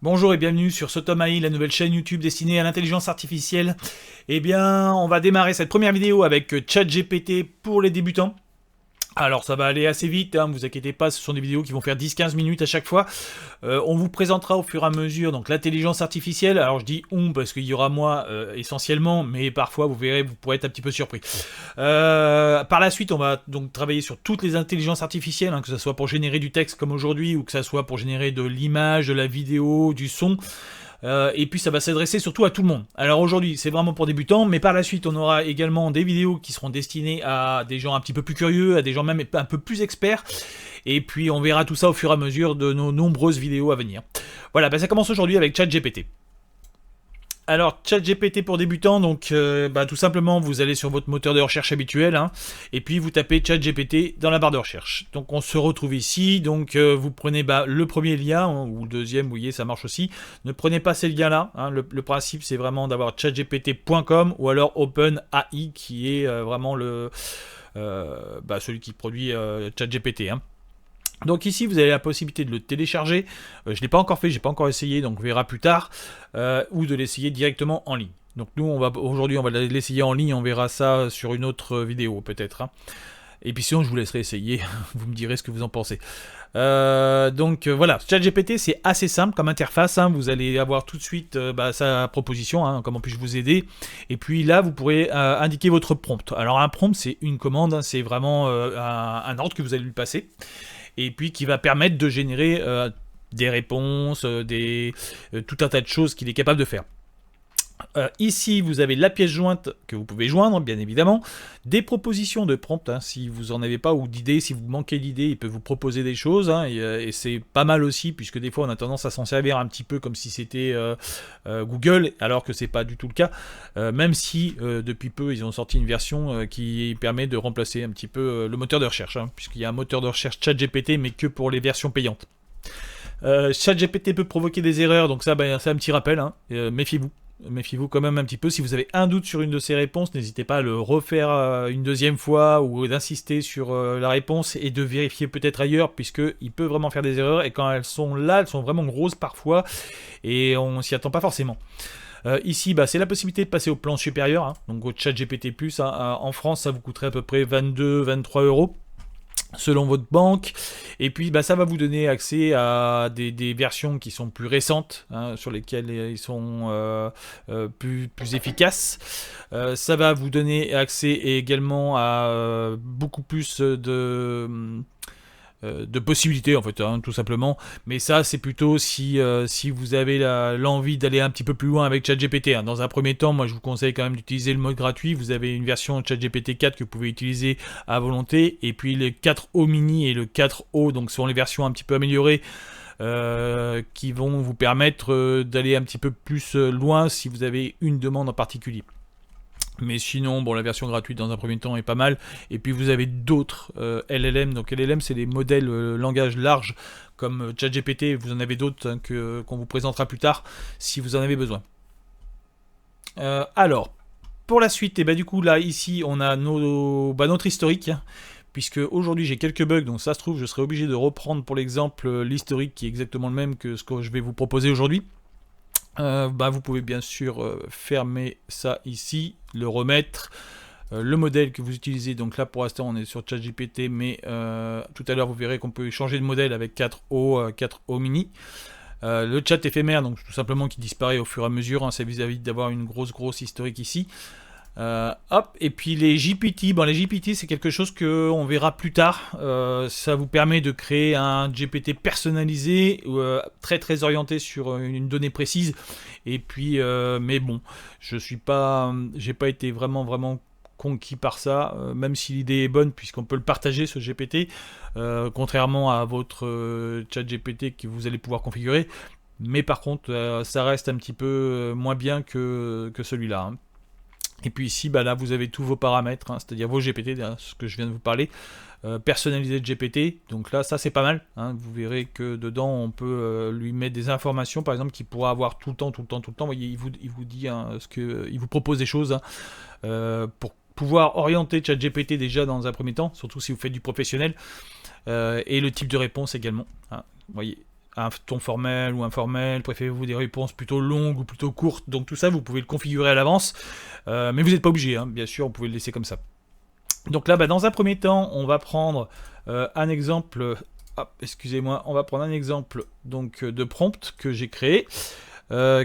Bonjour et bienvenue sur Sotomaï, la nouvelle chaîne YouTube destinée à l'intelligence artificielle. Eh bien, on va démarrer cette première vidéo avec ChatGPT pour les débutants. Alors ça va aller assez vite, ne vous inquiétez pas, ce sont des vidéos qui vont faire 10-15 minutes à chaque fois. On vous présentera au fur et à mesure donc l'intelligence artificielle. Alors je dis parce qu'il y aura moi essentiellement, mais parfois vous verrez, vous pourrez être un petit peu surpris. Par la suite, on va donc travailler sur toutes les intelligences artificielles, que ce soit pour générer du texte comme aujourd'hui, ou que ce soit pour générer de l'image, de la vidéo, du son. Et puis ça va s'adresser surtout à tout le monde. Alors aujourd'hui c'est vraiment pour débutants, mais par la suite on aura également des vidéos qui seront destinées à des gens un petit peu plus curieux, à des gens même un peu plus experts, et puis on verra tout ça au fur et à mesure de nos nombreuses vidéos à venir. Voilà, ça commence aujourd'hui avec ChatGPT. Alors, ChatGPT pour débutants, donc tout simplement, vous allez sur votre moteur de recherche habituel, et puis vous tapez ChatGPT dans la barre de recherche. Donc on se retrouve ici, donc vous prenez le premier lien, ou le deuxième, vous voyez, ça marche aussi. Ne prenez pas ces liens-là, le principe c'est vraiment d'avoir chatgpt.com ou alors OpenAI, qui est vraiment celui qui produit ChatGPT. Donc ici vous avez la possibilité de le télécharger, je ne l'ai pas encore fait, j'ai pas encore essayé, donc on verra plus tard, ou de l'essayer directement en ligne. Donc nous aujourd'hui on va l'essayer en ligne, on verra ça sur une autre vidéo peut-être. Et puis sinon je vous laisserai essayer, vous me direz ce que vous en pensez. Voilà, ChatGPT c'est assez simple comme interface, vous allez avoir tout de suite sa proposition, comment puis-je vous aider. Et puis là vous pourrez indiquer votre prompt. Alors un prompt c'est une commande, c'est vraiment un ordre que vous allez lui passer. Et puis qui va permettre de générer des réponses, tout un tas de choses qu'il est capable de faire. Ici, vous avez la pièce jointe que vous pouvez joindre, bien évidemment, des propositions de prompt, si vous n'en avez pas, ou d'idées, si vous manquez d'idées, il peut vous proposer des choses, et c'est pas mal aussi, puisque des fois on a tendance à s'en servir un petit peu comme si c'était Google, alors que c'est pas du tout le cas, même si depuis peu ils ont sorti une version qui permet de remplacer un petit peu le moteur de recherche, puisqu'il y a un moteur de recherche ChatGPT, mais que pour les versions payantes. ChatGPT peut provoquer des erreurs, donc ça c'est un petit rappel, méfiez-vous. Méfiez-vous quand même un petit peu. Si vous avez un doute sur une de ces réponses, n'hésitez pas à le refaire une deuxième fois ou d'insister sur la réponse et de vérifier peut-être ailleurs, puisqu'il peut vraiment faire des erreurs et quand elles sont là, elles sont vraiment grosses parfois et on s'y attend pas forcément. Ici, c'est la possibilité de passer au plan supérieur, donc au ChatGPT+. En France, ça vous coûterait à peu près 22-23 euros. Selon votre banque, et puis ça va vous donner accès à des versions qui sont plus récentes, sur lesquelles ils sont plus efficaces. Ça va vous donner accès également à beaucoup plus de possibilités en fait, tout simplement, mais ça c'est plutôt si vous avez l'envie d'aller un petit peu plus loin avec ChatGPT. Dans un premier temps, moi je vous conseille quand même d'utiliser le mode gratuit. Vous avez une version ChatGPT 4 que vous pouvez utiliser à volonté, et puis le 4O mini et le 4O, donc sont les versions un petit peu améliorées, qui vont vous permettre d'aller un petit peu plus loin si vous avez une demande en particulier. Mais sinon, la version gratuite dans un premier temps est pas mal. Et puis vous avez d'autres LLM. Donc LLM, c'est des modèles langage large comme ChatGPT. Vous en avez d'autres qu'on vous présentera plus tard si vous en avez besoin. Alors, pour la suite, du coup, là, ici, on a notre historique. Puisque aujourd'hui j'ai quelques bugs, donc ça se trouve, je serai obligé de reprendre pour l'exemple l'historique qui est exactement le même que ce que je vais vous proposer aujourd'hui. Vous pouvez bien sûr fermer ça ici, le remettre, le modèle que vous utilisez, donc là pour l'instant on est sur ChatGPT, mais tout à l'heure vous verrez qu'on peut changer de modèle avec 4O, 4O mini. Le chat éphémère, donc tout simplement qui disparaît au fur et à mesure, ça vous évite d'avoir une grosse historique ici. Et puis les GPT, les GPT c'est quelque chose qu'on verra plus tard. Ça vous permet de créer un GPT personnalisé, très orienté sur une donnée précise. Et puis, j'ai pas été vraiment conquis par ça, même si l'idée est bonne puisqu'on peut le partager ce GPT, contrairement à votre chat GPT que vous allez pouvoir configurer. Mais par contre, ça reste un petit peu moins bien que celui-là. Et puis ici, là, vous avez tous vos paramètres, c'est-à-dire vos GPT, ce que je viens de vous parler, personnaliser le GPT. Donc là, ça c'est pas mal. Vous verrez que dedans, on peut lui mettre des informations, par exemple, qu'il pourra avoir tout le temps. Vous voyez, il vous dit il vous propose des choses pour pouvoir orienter ChatGPT déjà dans un premier temps, surtout si vous faites du professionnel, et le type de réponse également. Vous voyez. un ton formel ou informel, préférez-vous des réponses plutôt longues ou plutôt courtes, donc tout ça vous pouvez le configurer à l'avance, mais vous n'êtes pas obligé, hein, bien sûr, vous pouvez le laisser comme ça. Donc là, dans un premier temps, on va prendre un exemple, excusez-moi, on va prendre un exemple donc, de prompt que j'ai créé,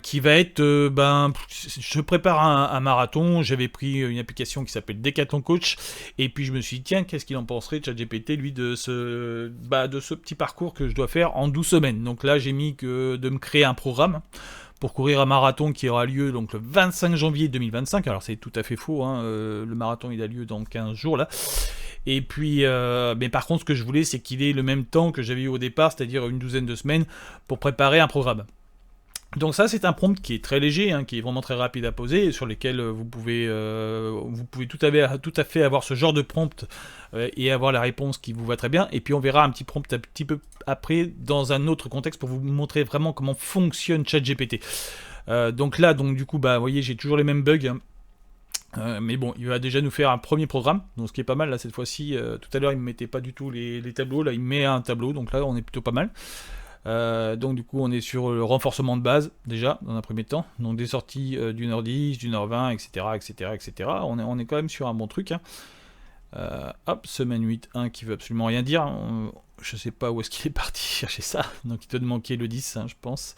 qui va être, je prépare un marathon, j'avais pris une application qui s'appelle Decathlon Coach, et puis je me suis dit, tiens, qu'est-ce qu'il en penserait, ChatGPT, lui, de ce petit parcours que je dois faire en 12 semaines. Donc là, j'ai mis que de me créer un programme pour courir un marathon qui aura lieu donc le 25 janvier 2025, alors c'est tout à fait faux, hein, le marathon il a lieu dans 15 jours là, et puis, mais par contre ce que je voulais c'est qu'il ait le même temps que j'avais eu au départ, c'est-à-dire une douzaine de semaines pour préparer un programme. Donc ça c'est un prompt qui est très léger, hein, qui est vraiment très rapide à poser, et sur lesquels vous pouvez tout à fait avoir ce genre de prompt et avoir la réponse qui vous va très bien. Et puis on verra un petit prompt un petit peu après dans un autre contexte pour vous montrer vraiment comment fonctionne ChatGPT. Donc là, du coup, vous voyez, j'ai toujours les mêmes bugs. Hein. Mais bon, il va déjà nous faire un premier programme, donc ce qui est pas mal là cette fois-ci. Tout à l'heure il me mettait pas du tout les tableaux, là il me met un tableau, donc là on est plutôt pas mal. Donc du coup on est sur le renforcement de base déjà dans un premier temps, donc des sorties d'1h10, d'1h20, etc., etc., etc. On est quand même sur un bon truc, hein. Hop, semaine 8.1 qui veut absolument rien dire, hein. Je sais pas où est-ce qu'il est parti chercher ça, donc il doit manquer le 10, hein, je pense.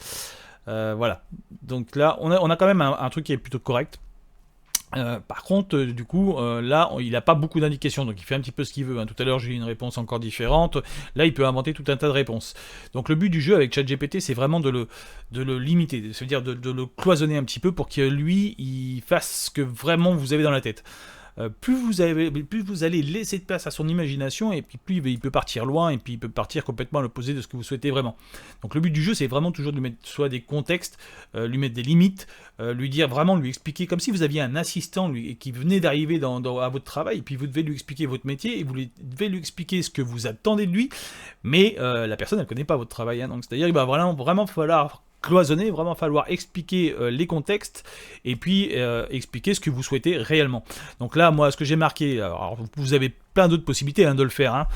Voilà, donc là on a quand même un truc qui est plutôt correct. Par contre, du coup, là, il n'a pas beaucoup d'indications, donc il fait un petit peu ce qu'il veut. Hein. Tout à l'heure, j'ai eu une réponse encore différente. Là, il peut inventer tout un tas de réponses. Donc, le but du jeu avec ChatGPT, c'est vraiment de le limiter, c'est-à-dire de le cloisonner un petit peu pour que lui, il fasse ce que vraiment vous avez dans la tête. Plus vous allez laisser de place à son imagination, et puis plus il peut partir loin, et puis il peut partir complètement à l'opposé de ce que vous souhaitez vraiment. Donc le but du jeu, c'est vraiment toujours de lui mettre soit des contextes, lui mettre des limites, lui expliquer, comme si vous aviez un assistant qui venait d'arriver à votre travail, et puis vous devez lui expliquer votre métier, et vous devez lui expliquer ce que vous attendez de lui, mais la personne, elle ne connaît pas votre travail, hein, donc c'est-à-dire qu'il va vraiment falloir cloisonner, vraiment falloir expliquer les contextes et puis expliquer ce que vous souhaitez réellement. Donc là, moi, ce que j'ai marqué, alors vous avez plein d'autres possibilités de le faire, hein.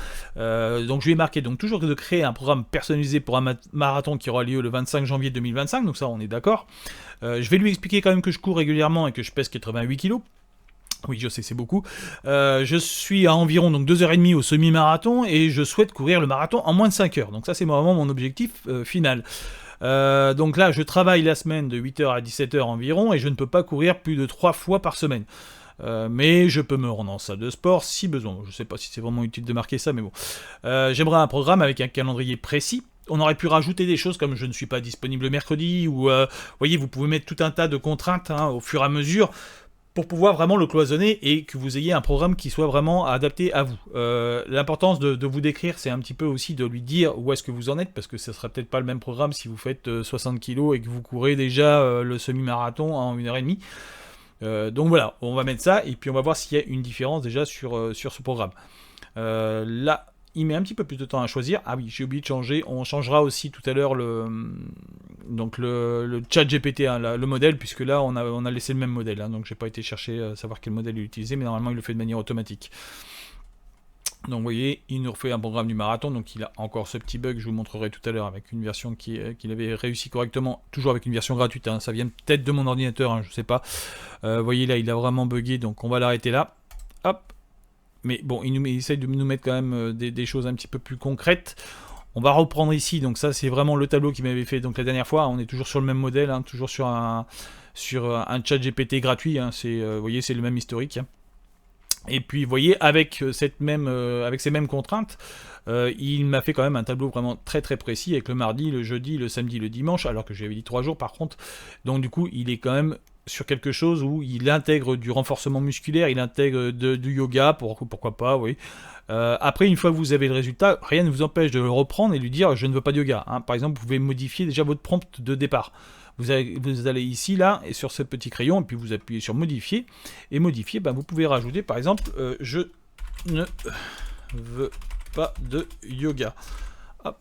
Donc je lui ai marqué donc toujours de créer un programme personnalisé pour un marathon qui aura lieu le 25 janvier 2025, donc ça on est d'accord. Je vais lui expliquer quand même que je cours régulièrement et que je pèse 88 kg. Oui, je sais, c'est beaucoup. Je suis à environ donc 2h30 au semi-marathon et je souhaite courir le marathon en moins de 5 heures. Donc ça c'est vraiment mon objectif final. Donc là, je travaille la semaine de 8h à 17h environ et je ne peux pas courir plus de 3 fois par semaine. Mais je peux me rendre en salle de sport si besoin. Je ne sais pas si c'est vraiment utile de marquer ça, mais bon. J'aimerais un programme avec un calendrier précis. On aurait pu rajouter des choses comme je ne suis pas disponible le mercredi, ou voyez, vous pouvez mettre tout un tas de contraintes au fur et à mesure pour pouvoir vraiment le cloisonner et que vous ayez un programme qui soit vraiment adapté à vous. L'importance de vous décrire, c'est un petit peu aussi de lui dire où est-ce que vous en êtes, parce que ce sera peut-être pas le même programme si vous faites 60 kg et que vous courez déjà le semi-marathon en 1h30. Donc voilà, on va mettre ça et puis on va voir s'il y a une différence déjà sur ce programme. Là, il met un petit peu plus de temps à choisir. Ah oui, j'ai oublié de changer. On changera aussi tout à l'heure le chat GPT, hein, le modèle, puisque là on a laissé le même modèle. Hein, donc j'ai pas été chercher savoir quel modèle il utilisait, mais normalement il le fait de manière automatique. Donc vous voyez, il nous refait un programme du marathon, donc il a encore ce petit bug, je vous montrerai tout à l'heure avec une version qu'il avait réussi correctement, toujours avec une version gratuite, hein, ça vient peut-être de mon ordinateur, hein, je sais pas. Vous voyez là, il a vraiment bugué, donc on va l'arrêter là. Hop. Mais bon, il essaye de nous mettre quand même des choses un petit peu plus concrètes. On va reprendre ici, donc ça c'est vraiment le tableau qu'il m'avait fait donc la dernière fois, on est toujours sur le même modèle, hein, toujours sur un chat GPT gratuit, hein, vous voyez c'est le même historique. Hein. Et puis vous voyez, avec ces mêmes contraintes, il m'a fait quand même un tableau vraiment très très précis, avec le mardi, le jeudi, le samedi, le dimanche, alors que j'avais dit 3 jours par contre. Donc du coup, il est quand même sur quelque chose où il intègre du renforcement musculaire, il intègre du yoga, pourquoi pas, oui. Après, une fois que vous avez le résultat, rien ne vous empêche de le reprendre et lui dire je ne veux pas de yoga. Hein. Par exemple, vous pouvez modifier déjà votre prompt de départ. Vous allez ici, là, et sur ce petit crayon, et puis vous appuyez sur modifier. Et modifier, vous pouvez rajouter par exemple je ne veux pas de yoga. Hop.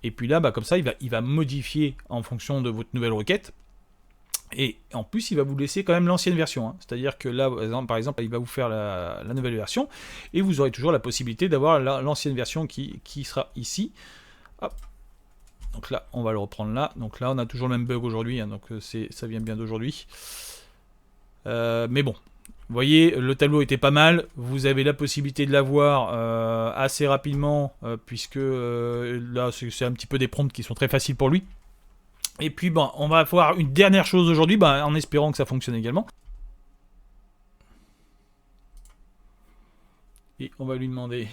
Et puis là, comme ça, il va modifier en fonction de votre nouvelle requête. Et en plus, il va vous laisser quand même l'ancienne version. Hein. C'est-à-dire que là, par exemple, il va vous faire la nouvelle version. Et vous aurez toujours la possibilité d'avoir l'ancienne version qui sera ici. Hop. Donc là, on va le reprendre là. Donc là, on a toujours le même bug aujourd'hui, hein, donc ça vient bien d'aujourd'hui. Mais bon, vous voyez, le tableau était pas mal. Vous avez la possibilité de l'avoir assez rapidement, puisque là, c'est un petit peu des prompts qui sont très faciles pour lui. Et puis, bon, on va voir une dernière chose aujourd'hui, en espérant que ça fonctionne également. Et on va lui demander...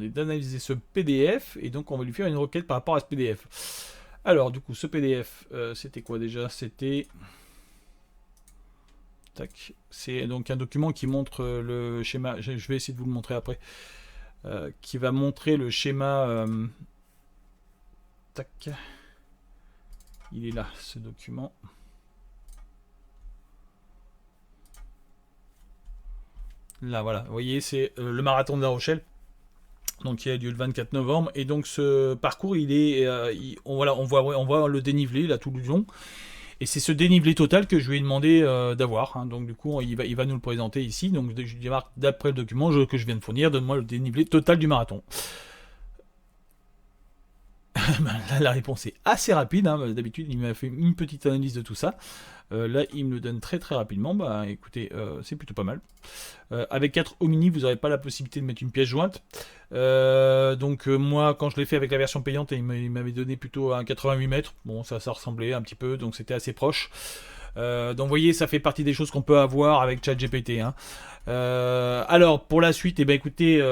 d'analyser ce PDF, et donc on va lui faire une requête par rapport à ce PDF. Alors, du coup, ce PDF, c'était quoi déjà? C'était... Tac. C'est donc un document qui montre le schéma. Je vais essayer de vous le montrer après. Qui va montrer le schéma... Tac. Il est là, ce document. Là, voilà. Vous voyez, c'est le marathon de La Rochelle. Donc, qui a lieu le 24 novembre. Et donc, ce parcours, il est... on voit le dénivelé, là, tout le long. Et c'est ce dénivelé total que je lui ai demandé d'avoir. Hein. Donc, du coup, il va nous le présenter ici. Donc, je lui marque, d'après le document que je viens de fournir, donne-moi le dénivelé total du marathon. La réponse est assez rapide, hein. D'habitude il m'a fait une petite analyse de tout ça. Là il me le donne très très rapidement. Bah écoutez, c'est plutôt pas mal. Avec 4 Omni vous n'aurez pas la possibilité de mettre une pièce jointe. Donc moi quand je l'ai fait avec la version payante, il m'avait donné plutôt un 88 mètres. Bon ça ressemblait un petit peu, donc c'était assez proche. Donc vous voyez, ça fait partie des choses qu'on peut avoir avec ChatGPT. Hein. Alors pour la suite, eh ben, écoutez,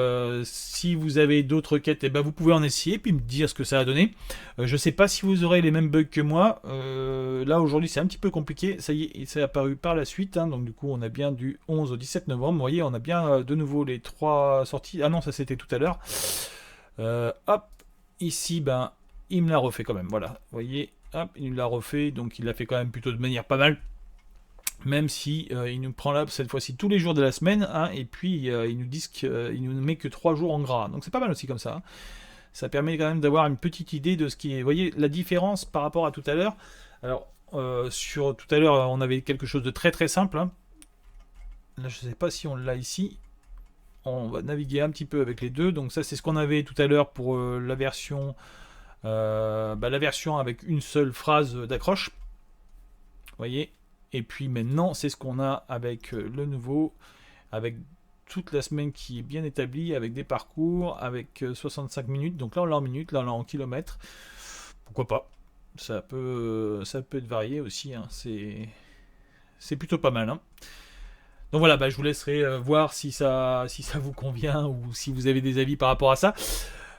si vous avez d'autres quêtes, eh ben, vous pouvez en essayer puis me dire ce que ça a donné. Je sais pas si vous aurez les mêmes bugs que moi. Là aujourd'hui c'est un petit peu compliqué. Ça y est, c'est apparu par la suite. Hein. Donc du coup on a bien du 11 au 17 novembre. Vous voyez, on a bien de nouveau les 3 sorties. Ah non, ça c'était tout à l'heure. Hop, ici ben il me l'a refait quand même. Voilà, vous voyez. Hop, il l'a refait, donc il l'a fait quand même plutôt de manière pas mal. Même si il nous prend là cette fois-ci tous les jours de la semaine, hein, et puis il nous dit qu'il nous met que 3 jours en gras. Donc c'est pas mal aussi comme ça. Hein. Ça permet quand même d'avoir une petite idée de ce qui est. Vous voyez la différence par rapport à tout à l'heure. Alors sur tout à l'heure, on avait quelque chose de très très simple. Hein. Là, je sais pas si on l'a ici. On va naviguer un petit peu avec les deux. Donc ça, c'est ce qu'on avait tout à l'heure pour la version. La version avec une seule phrase d'accroche, vous voyez, et puis maintenant c'est ce qu'on a avec le nouveau, avec toute la semaine qui est bien établie, avec des parcours, avec 65 minutes, donc là on l'a en minutes, là on l'a en kilomètres, pourquoi pas, ça peut être varié aussi, hein. C'est plutôt pas mal, hein. Donc voilà, je vous laisserai voir si ça vous convient ou si vous avez des avis par rapport à ça.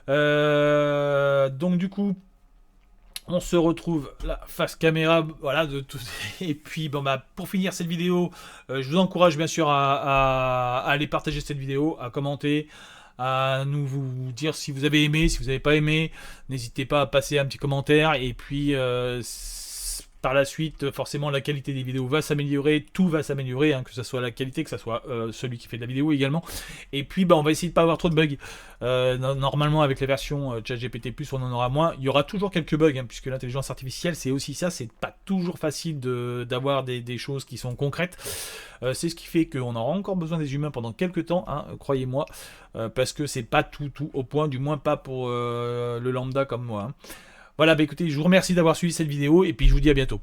Donc du coup, on se retrouve là, face caméra, voilà, de tout. Et puis, pour finir cette vidéo, je vous encourage bien sûr à aller partager cette vidéo, à commenter, à vous dire si vous avez aimé, si vous n'avez pas aimé. N'hésitez pas à passer un petit commentaire. Et puis, par la suite, forcément, la qualité des vidéos va s'améliorer, tout va s'améliorer, hein, que ce soit la qualité, que ce soit celui qui fait de la vidéo également. Et puis, on va essayer de pas avoir trop de bugs. Normalement, avec la version ChatGPT+, on en aura moins. Il y aura toujours quelques bugs, hein, puisque l'intelligence artificielle, c'est aussi ça. C'est pas toujours facile d'avoir des choses qui sont concrètes. C'est ce qui fait qu'on aura encore besoin des humains pendant quelques temps, hein, croyez-moi, parce que c'est pas tout au point, du moins pas pour le lambda comme moi. Hein. Voilà, écoutez, je vous remercie d'avoir suivi cette vidéo et puis je vous dis à bientôt.